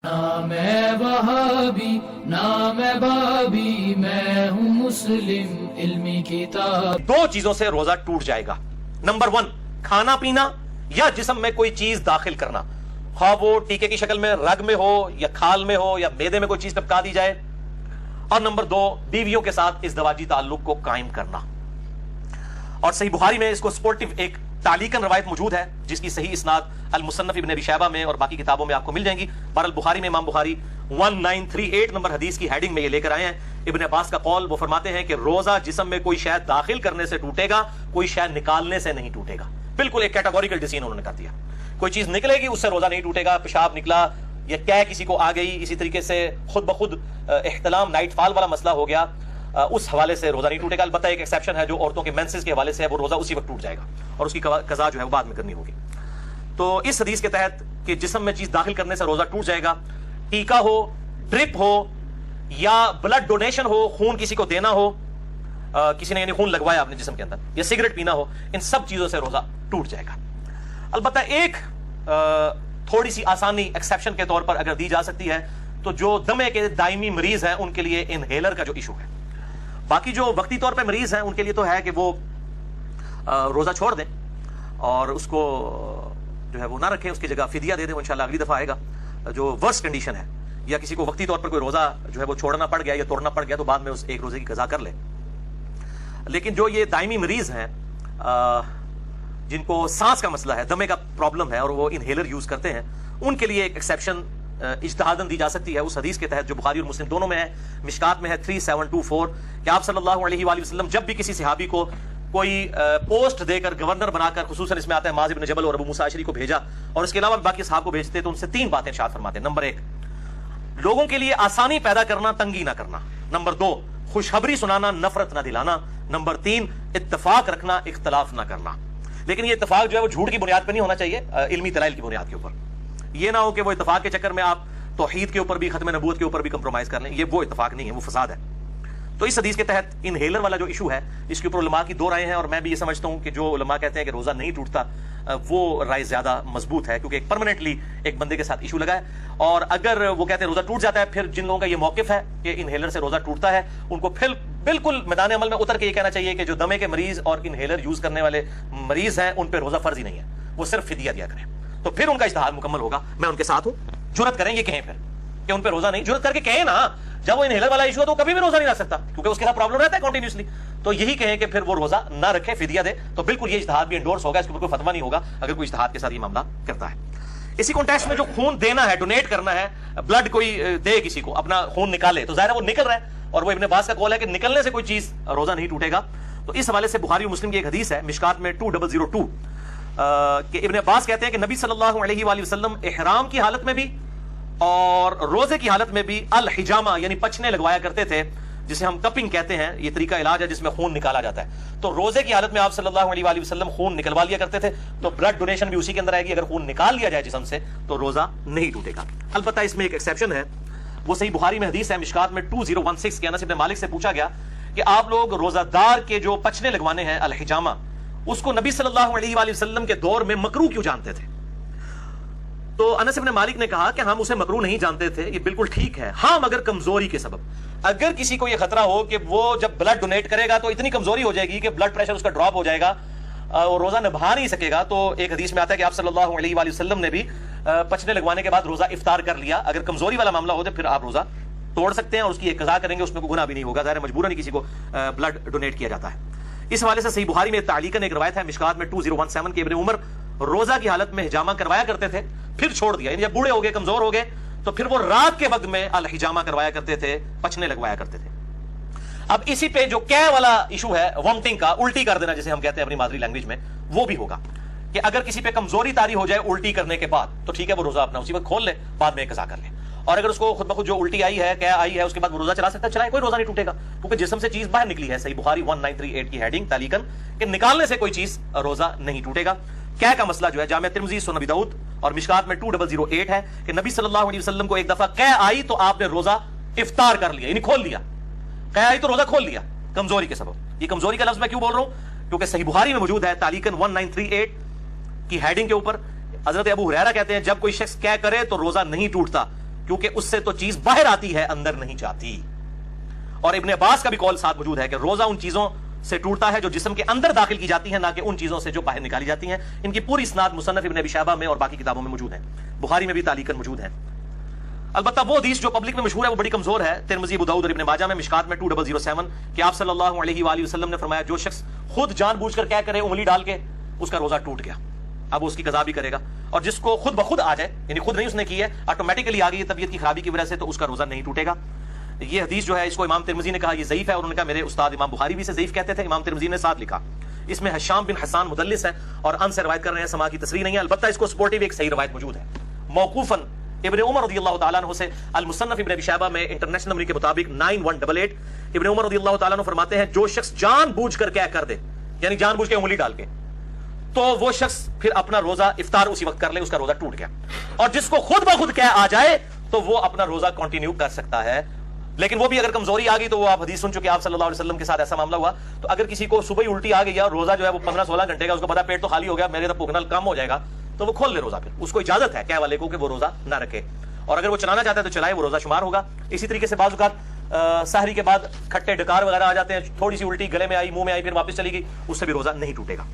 نام ہے وہابی نام ہے بابی میں ہوں مسلم علمی کتاب۔ دو چیزوں سے روزہ ٹوٹ جائے گا۔ نمبر 1 کھانا پینا یا جسم میں کوئی چیز داخل کرنا، خواہ وہ ٹیکے کی شکل میں رگ میں ہو یا کھال میں ہو یا معدے میں کوئی چیز ٹپکا دی جائے۔ اور نمبر 2 بیویوں کے ساتھ ازدواجی تعلق کو قائم کرنا۔ اور صحیح بخاری میں اس کو سپورٹیو ایک تعلیقاً روایت موجود ہے جس کی صحیح اسناد المصنف ابن ابی شیبہ میں اور باقی کتابوں میں آپ کو مل جائیں گی۔ بہرحال بخاری میں امام بخاری 1938 نمبر حدیث کی ہیڈنگ میں یہ لے کر آئے ہیں۔ ابن عباس کا قول، وہ فرماتے ہیں کہ روزہ جسم میں کوئی شے داخل کرنے سے ٹوٹے گا، کوئی شے نکالنے سے نہیں ٹوٹے گا۔ بالکل ایک کیٹاگوریکل ڈیسیژن انہوں نے کر دیا۔ کوئی چیز نکلے گی اس سے روزہ نہیں ٹوٹے گا، پیشاب نکلا یا کیا کسی کو آ گئی، اسی طریقے سے خود بخود احتلام نائٹ فال والا مسئلہ ہو گیا، اس حوالے سے روزہ نہیں ٹوٹے گا۔ البتہ ایک ایکسیپشن ہے جو عورتوں کے مینسز کے حوالے سے ہے، وہ روزہ اسی وقت ٹوٹ جائے گا اور اس کی قضا جو ہے وہ بعد میں کرنی ہوگی۔ تو اس حدیث کے تحت کہ جسم میں چیز داخل کرنے سے روزہ ٹوٹ جائے گا، ٹیکا ہو، ڈرپ ہو یا بلڈ ڈونیشن ہو، خون کسی کو دینا ہو، کسی نے یعنی خون لگوایا اپنے جسم کے اندر، یا سگریٹ پینا ہو، ان سب چیزوں سے روزہ ٹوٹ جائے گا۔ البتہ ایک تھوڑی سی آسانی ایکسیپشن کے طور پر اگر دی جا سکتی ہے تو جو دمے کے دائمی مریض ہیں ان کے لیے انہیلر کا جو ایشو ہے، باقی جو وقتی طور پہ مریض ہیں ان کے لیے تو ہے کہ وہ روزہ چھوڑ دیں اور اس کو جو ہے وہ نہ رکھیں، اس کی جگہ فدیہ دے دیں، وہ انشاءاللہ اگلی دفعہ آئے گا۔ جو ورس کنڈیشن ہے یا کسی کو وقتی طور پر کوئی روزہ جو ہے وہ چھوڑنا پڑ گیا یا توڑنا پڑ گیا تو بعد میں اس ایک روزے کی قضا کر لے۔ لیکن جو یہ دائمی مریض ہیں جن کو سانس کا مسئلہ ہے، دمے کا پرابلم ہے اور وہ انہیلر یوز کرتے ہیں، ان کے لیے ایک ایکسیپشن اجتہاداً دی جا سکتی ہے اس حدیث کے تحت جو بخاری اور مسلم دونوں میں ہے، مشکات میں ہے 3724، کہ آپ صلی اللہ علیہ وآلہ وسلم جب بھی کسی صحابی کو کوئی پوسٹ دے کر گورنر بنا کر، خصوصاً اس میں آتا ہے معاذ بن جبل اور ابو موسیٰ اشعری کو بھیجا اور اس کے علاوہ باقی صحابہ کو بھیجتے تو ان سے 3 باتیں ارشاد فرماتے ہیں۔ نمبر 1 لوگوں کے لیے آسانی پیدا کرنا، تنگی نہ کرنا۔ نمبر 2 خوشخبری سنانا، نفرت نہ دلانا۔ نمبر 3 اتفاق رکھنا، اختلاف نہ کرنا۔ لیکن یہ اتفاق جو ہے وہ جھوٹ کی بنیاد پہ نہیں ہونا چاہیے، علمی دلائل کی بنیاد کے اوپر۔ یہ نہ ہو کہ وہ اتفاق کے چکر میں آپ توحید کے اوپر بھی، ختم نبوت کے اوپر بھی کمپرومائز کر لیں، یہ وہ اتفاق نہیں ہے، وہ فساد ہے۔ تو اس حدیث کے تحت انہیلر والا جو ایشو ہے اس کے اوپر علماء کی 2 رائے ہیں، اور میں بھی یہ سمجھتا ہوں کہ جو علماء کہتے ہیں کہ روزہ نہیں ٹوٹتا وہ رائے زیادہ مضبوط ہے، کیونکہ ایک پرماننٹلی ایک بندے کے ساتھ ایشو لگا ہے۔ اور اگر وہ کہتے ہیں روزہ ٹوٹ جاتا ہے، پھر جن لوگوں کا یہ موقف ہے کہ انہیلر سے روزہ ٹوٹتا ہے، ان کو پھر بالکل میدان عمل میں اتر کے یہ کہنا چاہیے کہ جو دمے کے مریض اور انہیلر یوز کرنے والے مریض ہیں ان پہ روزہ فرض ہی نہیں ہے، وہ صرف فدیہ دیا کریں، تو پھر ان کا اجتہاد مکمل ہوگا۔ میں ان کے ساتھ ہوں، جرأت کریں یہ کہیں پھر کہ ان پہ روزہ نہیں، جرأت کر کے کہیں نا، جب وہ انہیلر والا ایشو ہے تو کبھی بھی روزہ نہیں رکھ سکتا کیونکہ اس کے ساتھ پرابلم رہتا ہے کنٹینیوسلی، تو یہی کہیں کہ پھر وہ روزہ نہ رکھے، فدیہ دے، تو بالکل یہ اجتہاد بھی انڈورس ہوگا، اس کے اوپر کوئی فتویٰ نہیں ہوگا اگر کوئی اجتہاد کے ساتھ یہ معاملہ کرتا ہے۔ اسی کانٹیکسٹ میں جو خون دینا ہے، ڈونیٹ کرنا ہے، بلڈ کوئی دے کسی کو، اپنا خون نکالے، تو ظاہر ہے وہ نکل رہا ہے، اور وہ ابن عباس کا قول ہے کہ نکلنے سے کوئی چیز روزہ نہیں ٹوٹے گا۔ تو اس حوالے سے بخاری اور مسلم کی ایک حدیث ہے مشکات میں 2002 کہ ابن عباس کہتے ہیں کہ نبی صلی اللہ علیہ وآلہ وسلم احرام کی حالت میں بھی اور روزے کی حالت میں بھی الحجامہ یعنی پچھنے لگوایا کرتے تھے، جسے ہم کپنگ کہتے ہیں، یہ طریقہ علاج ہے جس میں خون نکالا جاتا ہے۔ تو روزے کی حالت میں آپ صلی اللہ علیہ وآلہ وسلم خون نکلوا لیا کرتے تھے، تو بلڈ ڈونیشن بھی اسی کے اندر آئے گی، اگر خون نکال لیا جائے جسم سے تو روزہ نہیں ٹوٹے گا۔ البتہ اس میں ایک ایکسیپشن ہے، وہ صحیح بخاری میں حدیث ہے مشکات میں 2016 کے انس بن مالک سے پوچھا گیا کہ آپ لوگ روزہ دار کے جو پچھنے لگوانے ہیں الحجامہ، اس کو نبی صلی اللہ علیہ وآلہ وسلم کے دور میں مکروہ کیوں جانتے تھے؟ تو انس بن مالک نے کہا کہ ہم اسے مکروہ نہیں جانتے تھے، یہ بالکل ٹھیک ہے، ہاں مگر کمزوری کے سبب۔ اگر کسی کو یہ خطرہ ہو کہ وہ جب بلڈ ڈونیٹ کرے گا تو اتنی کمزوری ہو جائے گی کہ بلڈ پریشر اس کا ڈراپ ہو جائے گا اور روزہ نبھا نہیں سکے گا، تو ایک حدیث میں آتا ہے کہ آپ صلی اللہ علیہ وآلہ وسلم نے بھی پچھنے لگوانے کے بعد روزہ افطار کر لیا۔ اگر کمزوری والا معاملہ ہو تو پھر آپ روزہ توڑ سکتے ہیں اور اس کی ایک قضا کریں گے، اس میں کوئی گناہ بھی نہیں ہوگا، ظاہر مجبوراً کسی کو بلڈ ڈونیٹ کیا جاتا ہے۔ اس حوالے سے صحیح بخاری میں تعلیقاً ایک روایت ہے مشکات میں 2017 کے ابن عمر روزہ کی حالت میں حجامہ کروایا کرتے تھے، پھر چھوڑ دیا، یعنی جب بوڑھے ہو گئے، کمزور ہو گئے، تو پھر وہ رات کے وقت میں الحجامہ کروایا کرتے تھے، پچھنے لگوایا کرتے تھے۔ اب اسی پہ جو کیا والا ایشو ہے، ومٹنگ کا، الٹی کر دینا جسے ہم کہتے ہیں اپنی مادری لینگویج میں، وہ بھی ہوگا کہ اگر کسی پہ کمزوری طاری ہو جائے الٹی کرنے کے بعد تو ٹھیک ہے، وہ روزہ اپنا اسی وقت کھول لے، بعد میں قضا کر لے، اور اگر اس کو خود بخود جو الٹی آئی ہے، کیا آئی ہے، اس کے بعد وہ روزہ چلا سکتا ہے، چلائے، کوئی روزہ نہیں ٹوٹے گا کیونکہ جسم سے چیز باہر نکلی ہے۔ صحیح بخاری 1938 کی ہیڈنگ تعلیقاً کہ نکالنے سے کوئی چیز روزہ نہیں ٹوٹے گا۔ کیا کا مسئلہ جو ہے جامع ترمذی، سنن ابی داؤد اور مشکات میں 2008 ہے کہ نبی صلی اللہ علیہ وسلم کو ایک دفعہ قے آئی تو آپ نے روزہ افطار کر لیا، یعنی کھول لیا، قے آئی تو روزہ کھول لیا کمزوری کے سبب۔ یہ کمزوری کا لفظ میں کیوں بول رہا ہوں؟ کیونکہ صحیح بخاری میں موجود ہے تعلیقاً 1938 کی ہیڈنگ کے اوپر حضرت ابو ہریرہ کہتے ہیں جب کوئی شخص قے کرے تو روزہ نہیں ٹوٹتا، کیونکہ اس سے تو چیز باہر آتی ہے, اندر نہیں جاتی. اور ابن عباس کا بھی قول ساتھ موجود ہے کہ روزہ ان چیزوں سے ٹوٹتا ہے جو جسم کے اندر داخل کی جاتی ہیں, نہ کہ ان چیزوں سے جو باہر نکالی جاتی ہیں. ان کی پوری اسناد مصنف ابن ابی شیبہ میں اور باقی کتابوں میں موجود ہیں, بخاری میں بھی تعلیقاً موجود ہیں. البتہ وہ حدیث جو پبلک میں مشہور ہے وہ بڑی کمزور ہے, ترمذی, ابو داؤد اور ابن ماجہ میں, مشکات میں 2007, کہ آپ صلی اللہ علیہ وآلہ وسلم نے فرمایا جو شخص خود جان بوجھ کر کیا کرے انگلی ڈال کے, اس کا روزہ ٹوٹ گیا, اب اس کی قضا بھی کرے گا. اور جس کو خود بخود آ جائے, یعنی خود نہیں اس نے کی ہے, آٹومیٹکلی آ گئی طبیعت کی خرابی کی وجہ سے, تو اس کا روزہ نہیں ٹوٹے گا. یہ حدیث جو ہے اس کو امام ترمذی نے کہا یہ ضعیف ہے, اور انہوں نے کہا میرے استاد امام بخاری بھی اسے ضعیف کہتے تھے. امام ترمذی نے ساتھ لکھا اس میں حشام بن حسان مدلس ہے اور ان سے روایت کر رہے ہیں, سما کی تصریح نہیں ہے. البتہ اس کو سپورٹیو ایک صحیح روایت موجود ہے موقوفاً ابن عمر رضی اللہ تعالیٰ عنہ سے, المصنف ابن ابی شیبہ میں انٹرنیشنل نمبر کے مطابق 9188. ابن عمر رضی اللہ تعالیٰ عنہ فرماتے ہیں جو شخص جان بوجھ کر کیا کر دے, یعنی جان بوجھ کے انگلی ڈال کے, تو وہ شخص پھر اپنا روزہ افطار اسی وقت کر لے, اس کا روزہ ٹوٹ گیا. اور جس کو خود بخود کیا آ جائے تو وہ اپنا روزہ کنٹینیو کر سکتا ہے. لیکن وہ بھی اگر کمزوری آ گئی, تو وہ آپ حدیث سن چکے, آپ صلی اللہ علیہ وسلم کے ساتھ ایسا معاملہ ہوا. تو اگر کسی کو صبح ہی الٹی آ گئی اور روزہ جو ہے وہ 15-16 گھنٹے کا, اس کو پتا پیٹ تو خالی ہو گیا, میرے تو بھوکنا کم ہو جائے گا, تو وہ کھول لے روزہ. پھر اس کو اجازت ہے کیا والے کو کہ وہ روزہ نہ رکھے, اور اگر وہ چلانا چاہتا ہے تو چلائے, وہ روزہ شمار ہوگا. اسی طریقے سے بعض اوقات سحری کے بعد کھٹے ڈکار وغیرہ آ جاتے ہیں, تھوڑی سی الٹی گلے میں آئی, منہ میں آئی, پھر واپس چلی گئی, اس سے بھی روزہ نہیں ٹوٹے گا.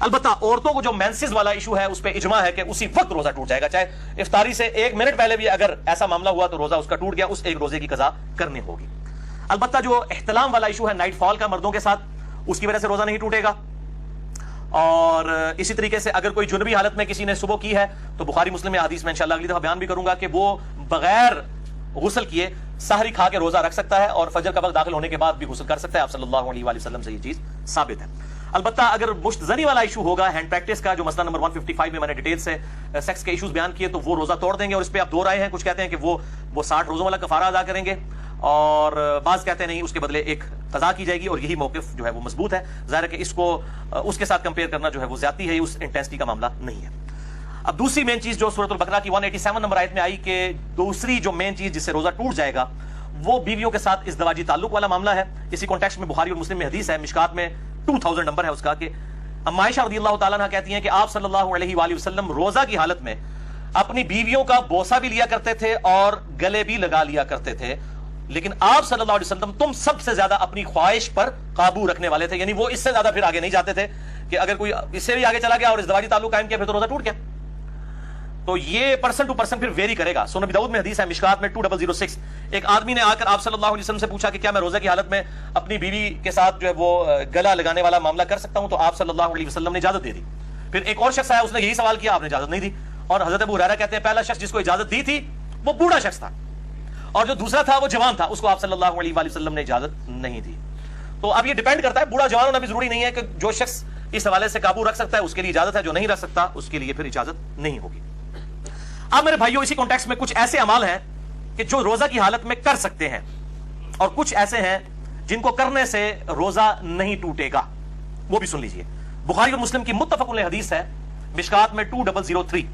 البتہ عورتوں کو جو مینسز والا ایشو ہے اس پہ اجماع ہے کہ اسی وقت روزہ ٹوٹ جائے گا, چاہے افطاری سے 1 منٹ پہلے بھی اگر ایسا معاملہ ہوا تو روزہ اس کا ٹوٹ گیا, اس ایک روزے کی قضا کرنی ہوگی. البتہ جو احتلام والا ایشو ہے نائٹ فال کا مردوں کے ساتھ, اس کی وجہ سے روزہ نہیں ٹوٹے گا. اور اسی طریقے سے اگر کوئی جنبی حالت میں کسی نے صبح کی ہے تو بخاری مسلم میں حدیث میں انشاءاللہ اگلی دفعہ بیان بھی کروں گا کہ وہ بغیر غسل کیے سحری کھا کے روزہ رکھ سکتا ہے, اور فجر کا وقت داخل ہونے کے بعد بھی غسل کر سکتا ہے. آپ صلی اللہ علیہ وآلہ وسلم سے یہ چیز ثابت ہے. البتہ اگر مشت زنی والا ایشو ہوگا, ہینڈ پریکٹس کا, جو مسئلہ نمبر 155 میں میں نے ڈیٹیل سے سیکس کے ایشوز بیان کیے, تو وہ روزہ توڑ دیں گے. اور اس پہ اب 2 رائے ہیں, کچھ کہتے ہیں کہ وہ 60 روزوں والا کفارہ ادا کریں گے, اور بعض کہتے ہیں نہیں, اس کے بدلے ایک قضا کی جائے گی. اور یہی موقف جو ہے وہ مضبوط ہے. ظاہر ہے کہ اس کو اس کے ساتھ کمپیئر کرنا جو ہے وہ زیادتی ہے, اس انٹینسٹی کا معاملہ نہیں ہے. اب دوسری مین چیز جو سورۃ البقرہ کی 187 نمبر آیت میں آئی کہ دوسری جو مین چیز جس سے روزہ ٹوٹ جائے گا وہ بیویوں کے ساتھ ازدواجی تعلق والا معاملہ ہے. اسی کانٹیکسٹ میں بخاری اور مسلم میں حدیث ہے, مشکات میں 2000 نمبر ہے اس کا, کہ ام عائشہ رضی اللہ تعالیٰ عنہ کہتی ہیں کہ آپ صلی اللہ علیہ وآلہ وسلم روزہ کی حالت میں اپنی بیویوں کا بوسہ بھی لیا کرتے تھے اور گلے بھی لگا لیا کرتے تھے, لیکن آپ صلی اللہ علیہ وسلم تم سب سے زیادہ اپنی خواہش پر قابو رکھنے والے تھے. یعنی وہ اس سے زیادہ پھر آگے نہیں جاتے تھے کہ اگر کوئی اس سے بھی آگے چلا گیا اور ازدواجی تعلق قائم کیا پھر تو روزہ ٹوٹ گیا. تو یہ پرسن ٹو پرسن پھر ویری کرے گا. سنن ابی داؤد میں حدیث ہے, مشکات میں 2006, ایک آدمی نے آ کر آپ صلی اللہ علیہ وسلم سے پوچھا کہ کیا میں روزہ کی حالت میں اپنی بیوی کے ساتھ جو ہے وہ گلا لگانے والا معاملہ کر سکتا ہوں, تو آپ صلی اللہ علیہ وسلم نے اجازت دے دی. پھر ایک اور شخص آیا, اس نے یہی سوال کیا, آپ نے اجازت نہیں دی. اور حضرت ابو ہریرہ کہتے ہیں پہلا شخص جس کو اجازت دی تھی وہ بوڑھا شخص تھا, اور جو دوسرا تھا وہ جوان تھا, اس کو آپ صلی اللہ علیہ وآلہ وسلم نے اجازت نہیں دی. تو اب یہ ڈیپینڈ کرتا ہے, بوڑھا جوان ہونا بھی ضروری نہیں ہے, کہ جو شخص اس حوالے سے قابو رکھ سکتا ہے اس کے لیے اجازت ہے, جو نہیں رکھ سکتا اس کے لیے پھر اجازت نہیں ہوگی. اب میرے بھائیوں اسی کانٹیکسٹ میں کچھ ایسے اعمال ہیں کہ جو روزہ کی حالت میں کر سکتے ہیں, اور کچھ ایسے ہیں جن کو کرنے سے روزہ نہیں ٹوٹے گا, وہ بھی سن لیجئے. بخاری اور مسلم کی متفق علیہ حدیث ہے, مشکات میں 2003,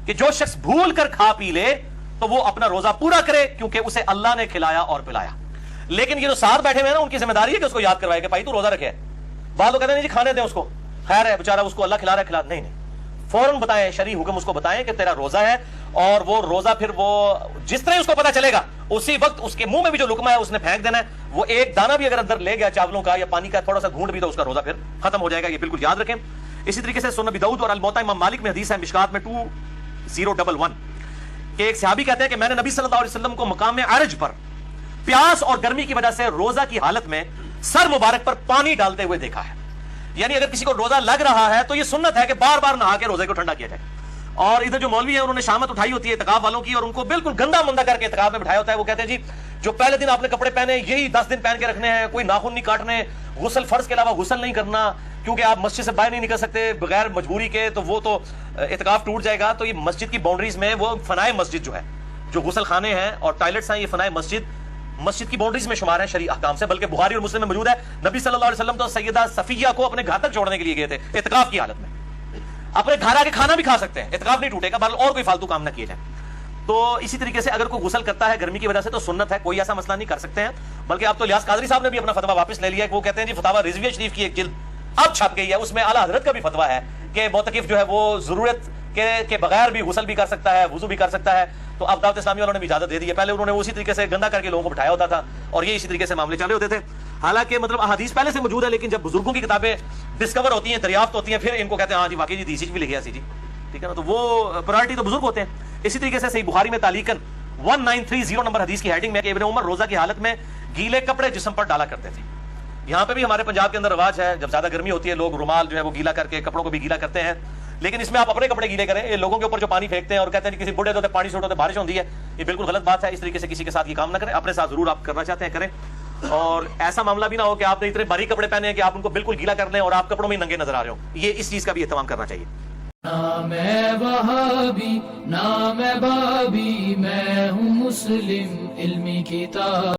کہ جو شخص بھول کر کھا پی لے تو وہ اپنا روزہ پورا کرے, کیونکہ اسے اللہ نے کھلایا اور پلایا. لیکن یہ جو ساتھ بیٹھے ہوئے ہیں نا, ان کی ذمہ داری ہے کہ اس کو یاد کروائے کہ بھائی تو روزہ رکھے. بعض لوگ کہتے ہیں جی کھانے دیں اس کو, خیر ہے بیچارہ, اس کو اللہ کھلا رہا ہے, کھلا نہیں, فوراً بتائیں, شرعی حکم اس کو بتائیں کہ تیرا روزہ ہے, اور وہ روزہ پھر وہ جس طرح اس کو پتا چلے گا اسی وقت اس کے منہ میں بھی جو لقمہ ہے اس نے پھینک دینا ہے. وہ ایک دانہ بھی اگر اندر لے گیا چاولوں کا یا پانی کا تھوڑا سا گھونٹ بھی, تو اس کا روزہ پھر ختم ہو جائے گا. یہ بالکل یاد رکھیں. اسی طریقے سے سنن ابی داؤد اور الموطا امام مالک میں حدیث ہے, مشکات میں 2011, کہ ایک صحابی کہتے ہیں کہ میں نے نبی صلی اللہ علیہ وسلم کو مقام عرج پر پیاس اور گرمی کی وجہ سے روزہ کی حالت میں سر مبارک پر پانی ڈالتے ہوئے دیکھا ہے. یعنی اگر کسی کو روزہ لگ رہا ہے تو یہ سنت ہے کہ بار بار نہا کے روزے کو ٹھنڈا کیا جائے. اور ادھر جو مولوی ہیں انہوں نے شامت اٹھائی ہوتی ہے اعتکاف والوں کی, اور ان کو بالکل گندا مندہ کر کے اعتکاف میں بٹھایا ہوتا ہے. وہ کہتے ہیں جی جو پہلے دن آپ نے کپڑے پہنے یہی 10 دن پہن کے رکھنے ہیں, کوئی ناخن نہیں کاٹنے, غسل فرض کے علاوہ غسل نہیں کرنا, کیونکہ آپ مسجد سے باہر نہیں نکل سکتے بغیر مجبوری کے, تو وہ تو اعتکاف ٹوٹ جائے گا. تو یہ مسجد کی باؤنڈریز میں وہ فنائے مسجد جو ہے, جو غسل خانے ہیں اور ٹوائلٹس ہیں, یہ فنائے مسجد کی باؤنڈریز میں شمار ہے شرعی احکام سے. بلکہ بخاری اور مسلم میں موجود ہے, نبی صلی اللہ علیہ وسلم تو سیدہ صفیہ کو اپنے گھر تک چھوڑنے کے لیے گئے تھے اعتکاف کی حالت میں. اپنے گھر آ کے کھانا بھی کھا سکتے ہیں, اعتکاف نہیں ٹوٹے گا, بہرحال اور کوئی فالتو کام نہ کیے جائیں. تو اسی طریقے سے اگر کوئی غسل کرتا ہے گرمی کی وجہ سے تو سنت ہے, کوئی ایسا مسئلہ نہیں, کر سکتے ہیں. بلکہ اب تو الیاس قادری صاحب نے بھی اپنا فتویٰ واپس لے لیا ہے, وہ کہتے ہیں جی فتاویٰ رضویہ شریف کی ایک جلد اب چھپ گئی ہے, اس میں اعلیٰ حضرت کا بھی فتویٰ ہے کہ معتکف جو ہے وہ ضرورت کے بغیر بھی غسل بھی کر سکتا ہے, وضو بھی کر سکتا ہے. تو اب دعوت اسلامی والوں نے بھی اجازت دے دی ہے. پہلے انہوں نے اسی طریقے سے گندا کر کے لوگوں کو بٹھایا ہوتا تھا اور یہ اسی طریقے سے معاملے چلے ہوتے تھے. حالانکہ مطلب احادیث پہلے سے موجود ہے, لیکن جب بزرگوں کی کتابیں ڈسکور ہوتی ہیں, دریافت ہوتی ہیں, پھر ان کو کہتے ہیں ہاں جی واقعی جی حدیث بھی لکھی ہے جی, ٹھیک ہے نا. تو وہ پرائرٹی تو بزرگ ہوتے ہیں. اسی طریقے سے صحیح بخاری میں تعلیقاً 1930 نمبر حدیث کی ہیڈنگ میں کہ ابن عمر روزہ کی حالت میں گیلے کپڑے جسم پر ڈالا کرتے تھے. یہاں پہ بھی ہمارے پنجاب کے اندر رواج ہے, جب زیادہ گرمی ہوتی ہے لوگ رومال جو ہے وہ گیلا کر کے کپڑوں کو بھی گیلا کرتے ہیں, لیکن اس میں آپ اپنے کپڑے گیلے کریں. یہ لوگوں کے اوپر جو پانی پھینکتے ہیں اور کہتے ہیں کسی بوڑھے تو پانی چھوٹو تو بارش ہوتی ہے, یہ بالکل غلط بات ہے. اس طریقے سے کسی کے ساتھ یہ کام نہ کریں. اپنے ساتھ ضرور آپ کرنا چاہتے ہیں کریں, اور ایسا معاملہ بھی نہ ہو کہ آپ نے اتنے باریک کپڑے پہنے ہیں کہ آپ ان کو بالکل گیلا کر لیں اور آپ کپڑوں میں ننگے نظر آ رہے ہو. یہ اس چیز کا بھی اہتمام کرنا چاہیے. نام ہے وہابی نام ہے بابی, میں ہوں مسلم علمی کتاب.